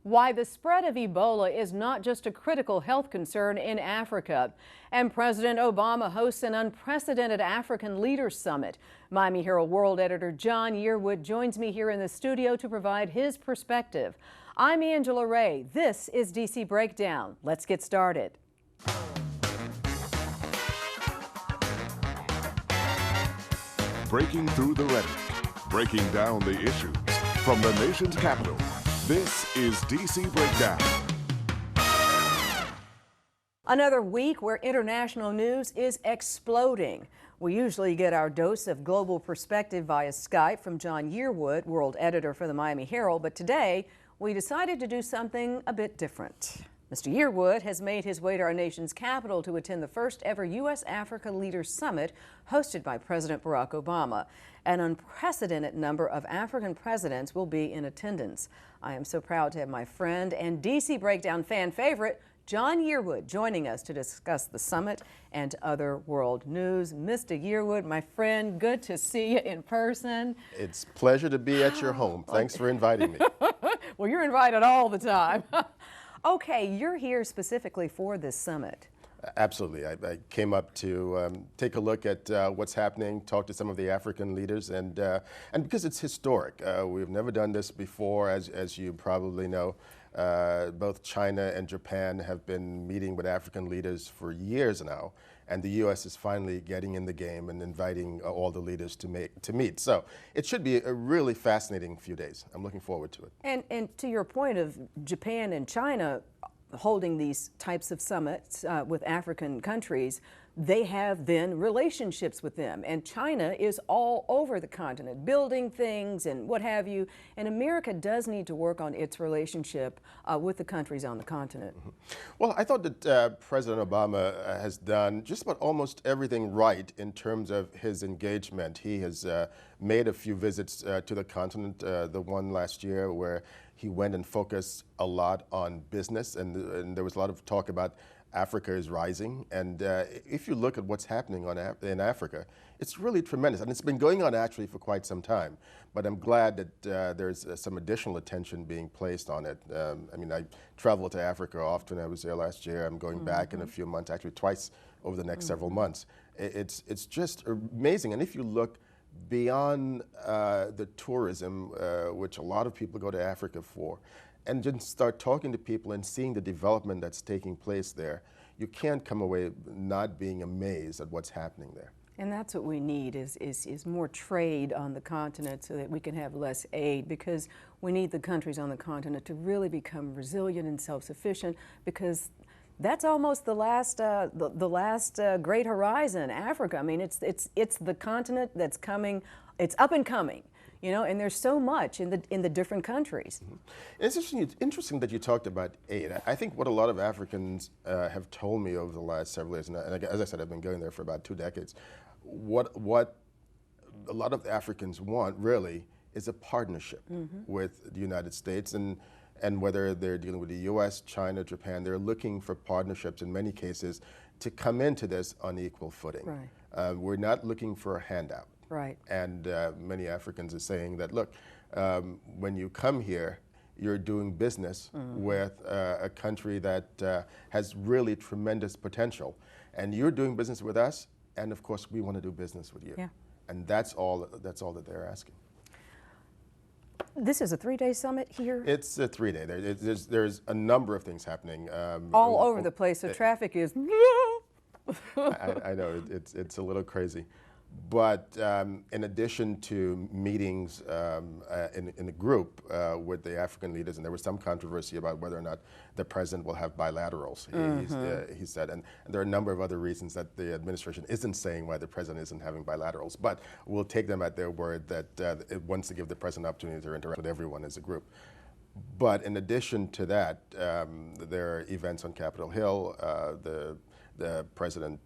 Why the spread of Ebola is not just a critical health concern in Africa. And President Obama hosts an unprecedented African Leaders Summit. Miami Herald World Editor John Yearwood joins me here in the studio to provide his perspective. I'm Angela Ray. This is D.C. Breakdown. Let's get started. Breaking through the rhetoric, breaking down the issues from the nation's capital. This is D.C. Breakdown. Another week where international news is exploding. We usually get our dose of global perspective via Skype from John Yearwood, world editor for the Miami Herald, but today we decided to do something a bit different. Mr. Yearwood has made his way to our nation's capital to attend the first ever U.S.-Africa Leaders Summit hosted by President Barack Obama. An unprecedented number of African presidents will be in attendance. I am so proud to have my friend and D.C. Breakdown fan favorite, John Yearwood, joining us to discuss the summit and other world news. Mr. Yearwood, my friend, good to see you in person. It's a pleasure to be at your home. Thanks for inviting me. Well, you're invited all the time. Okay, you're here specifically for this summit. Absolutely. I came up to take a look at what's happening, talk to some of the African leaders, and because it's historic. We've never done this before, as you probably know. Both China and Japan have been meeting with African leaders for years now, and the U.S. is finally getting in the game and inviting all the leaders to meet. So it should be a really fascinating few days. I'm looking forward to it. And to your point of Japan and China holding these types of summits with African countries, they have then relationships with them. And China is all over the continent, building things and what have you. And America does need to work on its relationship with the countries on the continent. Mm-hmm. Well, I thought that President Obama has done just about almost everything right in terms of his engagement. He has made a few visits to the continent, the one last year where he went and focused a lot on business, and there was a lot of talk about Africa is rising, and if you look at what's happening in Africa, it's really tremendous, and it's been going on actually for quite some time. But I'm glad that there's some additional attention being placed on it. I mean, I travel to Africa often. I was there last year. I'm going back in a few months, actually twice over the next several months. It's just amazing, and if you look beyond the tourism, which a lot of people go to Africa for, and just start talking to people and seeing the development that's taking place there, you can't come away not being amazed at what's happening there. And that's what we need is more trade on the continent so that we can have less aid, because we need the countries on the continent to really become resilient and self-sufficient, because that's almost the last great horizon, Africa. I mean, it's the continent that's coming, it's up and coming. You know, and there's so much in the different countries. Mm-hmm. It's interesting that you talked about aid. I think what a lot of Africans have told me over the last several years, and as I said, I've been going there for about 2 decades, what a lot of Africans want really is a partnership with the United States, and whether they're dealing with the U.S., China, Japan, they're looking for partnerships in many cases to come into this on equal footing. Right. We're not looking for a handout. Right. And many Africans are saying that, look, when you come here, you're doing business with a country that has really tremendous potential. And you're doing business with us, and of course, we want to do business with you. Yeah. And that's all that they're asking. This is a 3-day summit here? It's a 3-day. There's a number of things happening. All over the place, so traffic is... I know, it's a little crazy. But in addition to meetings in a group with the African leaders, and there was some controversy about whether or not the president will have bilaterals, he said. And there are a number of other reasons that the administration isn't saying why the president isn't having bilaterals. But we'll take them at their word that it wants to give the president an opportunity to interact with everyone as a group. But in addition to that, there are events on Capitol Hill. The President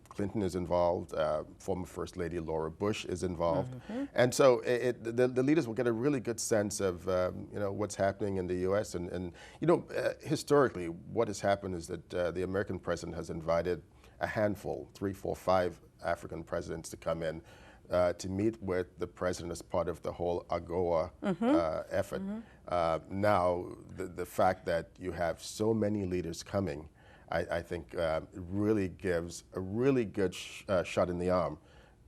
Clinton is involved, former First Lady Laura Bush is involved. And so the leaders will get a really good sense of what's happening in the U.S. And historically, what has happened is that the American president has invited a handful, 3, 4, 5 African presidents to come in. to meet with the president as part of the whole AGOA effort. Now, the fact that you have so many leaders coming, I think really gives a really good shot in the arm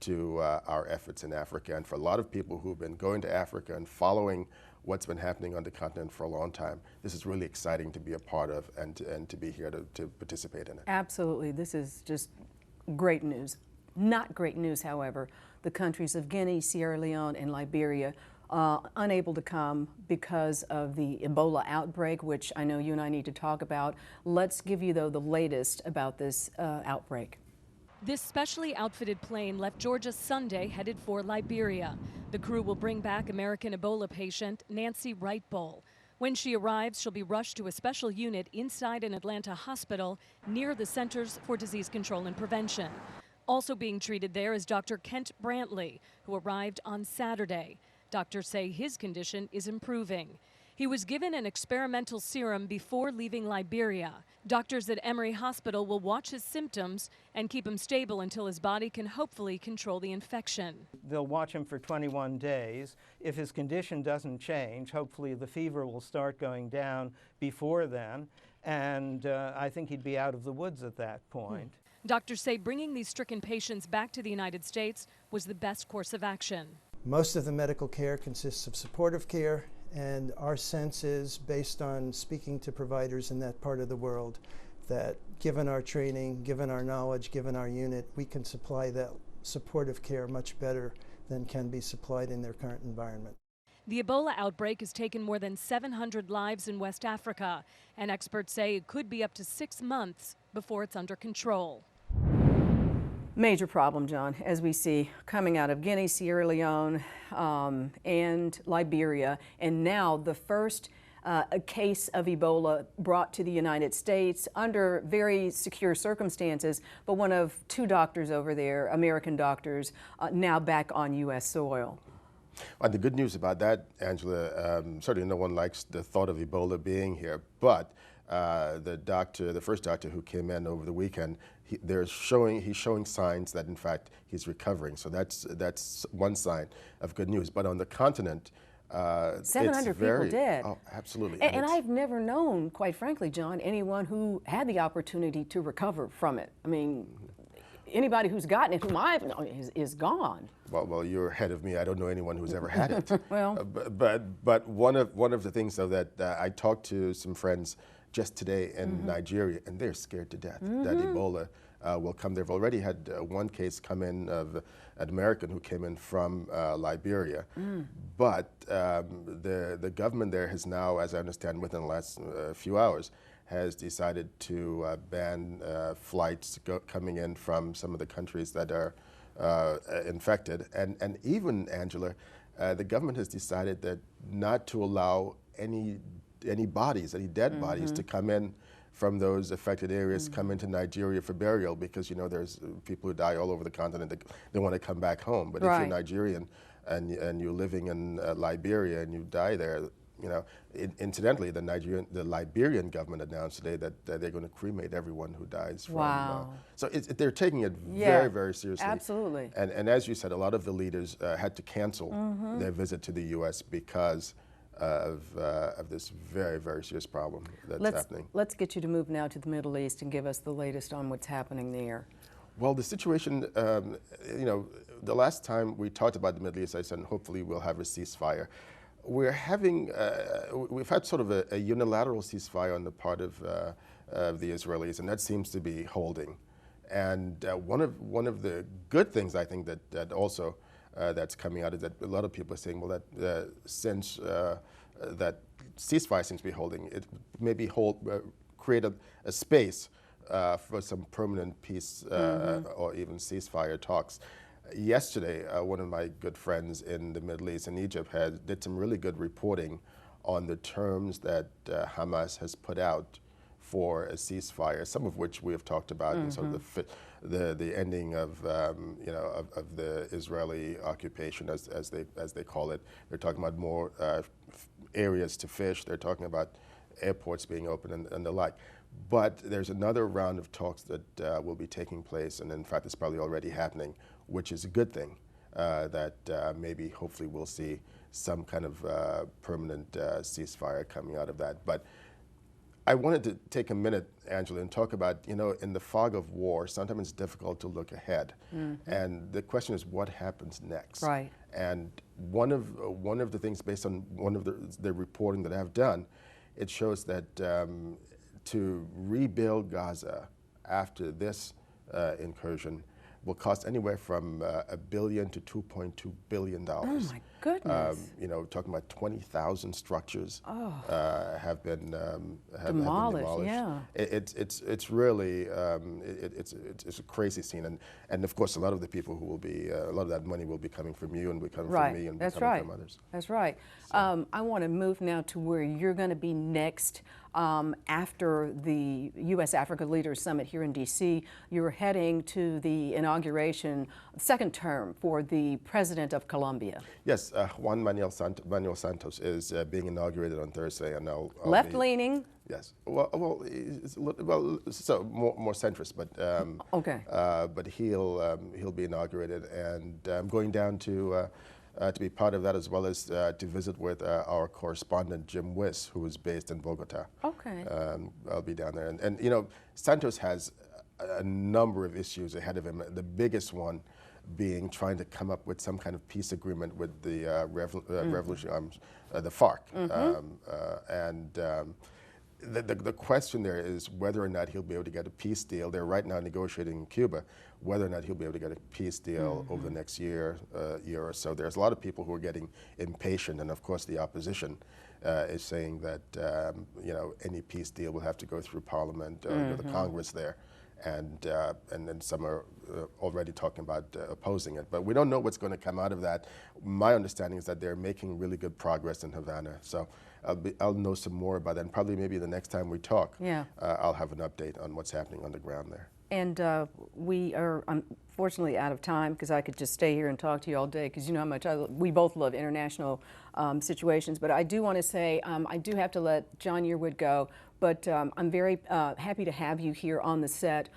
to our efforts in Africa. And for a lot of people who've been going to Africa and following what's been happening on the continent for a long time, this is really exciting to be a part of and to be here to participate in it. Absolutely. This is just great news. Not great news, however, the countries of Guinea, Sierra Leone, and Liberia unable to come because of the Ebola outbreak, which I know you and I need to talk about. Let's give you, though, the latest about this outbreak. This specially outfitted plane left Georgia Sunday headed for Liberia. The crew will bring back American Ebola patient Nancy Wright-Bull. When she arrives, she'll be rushed to a special unit inside an Atlanta hospital near the Centers for Disease Control and Prevention. Also being treated there is Dr. Kent Brantley, who arrived on Saturday. Doctors say his condition is improving. He was given an experimental serum before leaving Liberia. Doctors at Emory Hospital will watch his symptoms and keep him stable until his body can hopefully control the infection. They'll watch him for 21 days. If his condition doesn't change, hopefully the fever will start going down before then, and I think he'd be out of the woods at that point. Doctors say bringing these stricken patients back to the United States was the best course of action. Most of the medical care consists of supportive care, and our sense is, based on speaking to providers in that part of the world, that given our training, given our knowledge, given our unit, we can supply that supportive care much better than can be supplied in their current environment. The Ebola outbreak has taken more than 700 lives in West Africa, and experts say it could be up to 6 months before it's under control. Major problem, John, as we see coming out of Guinea, Sierra Leone, and Liberia, and now the first a case of Ebola brought to the United States under very secure circumstances, but one of 2 doctors over there, American doctors, now back on U.S. soil. Well, the good news about that, Angela, certainly no one likes the thought of Ebola being here, but the first doctor who came in over the weekend, he's showing signs that in fact he's recovering. So that's one sign of good news. But on the continent, 700 people dead. Oh, absolutely. And I've never known, quite frankly, John, anyone who had the opportunity to recover from it. I mean, anybody who's gotten it, whom I've known, is gone. Well, you're ahead of me. I don't know anyone who's ever had it. Well, but one of the things, though, that I talked to some friends just today in Nigeria, and they're scared to death that Ebola will come. They've already had one case come in of an American who came in from Liberia. But the government there has now, as I understand, within the last few hours, has decided to ban flights coming in from some of the countries that are infected. And even, Angela, the government has decided that not to allow any dead bodies to come in from those affected areas, come into Nigeria for burial, because, you know, there's people who die all over the continent that they want to come back home. But if you're Nigerian and you're living in Liberia and you die there, you know, incidentally, the Liberian government announced today that they're going to cremate everyone who dies from. Wow. So they're taking it very, very seriously. Absolutely. And as you said, a lot of the leaders had to cancel their visit to the U.S. because of this very, very serious problem that's happening. Let's get you to move now to the Middle East and give us the latest on what's happening there. Well, the situation, you know, the last time we talked about the Middle East, I said hopefully we'll have a ceasefire. We've had sort of a unilateral ceasefire on the part of the Israelis, and that seems to be holding. And one of the good things, I think, that also that's coming out is that a lot of people are saying, well, that since that ceasefire seems to be holding, it maybe create a space for some permanent peace or even ceasefire talks. Yesterday, one of my good friends in the Middle East, in Egypt, did some really good reporting on the terms that Hamas has put out for a ceasefire, some of which we have talked about, and sort of the ending of you know, of the Israeli occupation, as they call it. They're talking about more areas to fish. They're talking about airports being open and the like. But there's another round of talks that will be taking place, and in fact, it's probably already happening, which is a good thing, that maybe hopefully we'll see some kind of permanent ceasefire coming out of that. But I wanted to take a minute, Angela, and talk about, in the fog of war, sometimes it's difficult to look ahead. And the question is, what happens next? Right. And one of the things, based on one of the reporting that I've done, it shows that to rebuild Gaza after this incursion will cost anywhere from $1 billion to $2.2 billion. Oh my goodness! Talking about 20,000 structures have been Demolished. Yeah. It's really it's a crazy scene, and of course a lot of the people who will be a lot of that money will be coming from you and be coming from me and be coming from others. That's right. So. I want to move now to where you're going to be next. After the U.S.-Africa Leaders Summit here in D.C., you're heading to the inauguration, second term for the President of Colombia. Yes, Juan Manuel Santos is being inaugurated on Thursday, and I'll left-leaning. Yes. Well, so more centrist, but okay. But he'll be inaugurated, and I'm going down to be part of that, as well as to visit with our correspondent Jim Wiss, who is based in Bogota. Okay. I'll be down there, and Santos has a number of issues ahead of him. The biggest one being trying to come up with some kind of peace agreement with the revolutionary arms, the FARC, The question there is whether or not he'll be able to get a peace deal. They're right now negotiating in Cuba, whether or not he'll be able to get a peace deal over the next year or so. There's a lot of people who are getting impatient, and of course the opposition is saying that any peace deal will have to go through Parliament, the Congress there, and then some are already talking about opposing it. But we don't know what's going to come out of that. My understanding is that they're making really good progress in Havana. So I'll know some more about that, and probably maybe the next time we talk, I'll have an update on what's happening on the ground there. And we are unfortunately out of time, because I could just stay here and talk to you all day, because you know how much we both love international situations. But I do want to say I do have to let John Yearwood go. But I'm very happy to have you here on the set.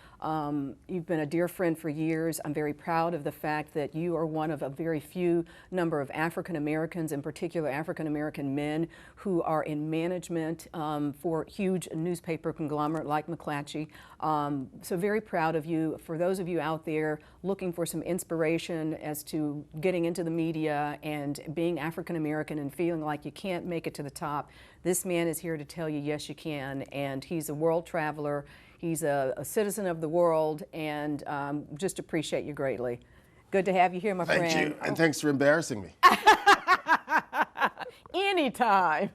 You've been a dear friend for years. I'm very proud of the fact that you are one of a very few number of African Americans, in particular African American men, who are in management for huge newspaper conglomerate like McClatchy. So very proud of you. For those of you out there looking for some inspiration as to getting into the media and being African American and feeling like you can't make it to the top, this man is here to tell you, yes, you can. And he's a world traveler. He's a citizen of the world, and just appreciate you greatly. Good to have you here, my friend. Thank you, and thanks for embarrassing me. Anytime.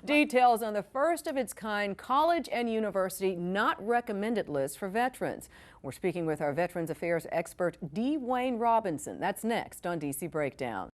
Details on the first of its kind college and university not recommended list for veterans. We're speaking with our Veterans Affairs expert, D. Wayne Robinson. That's next on D.C. Breakdown.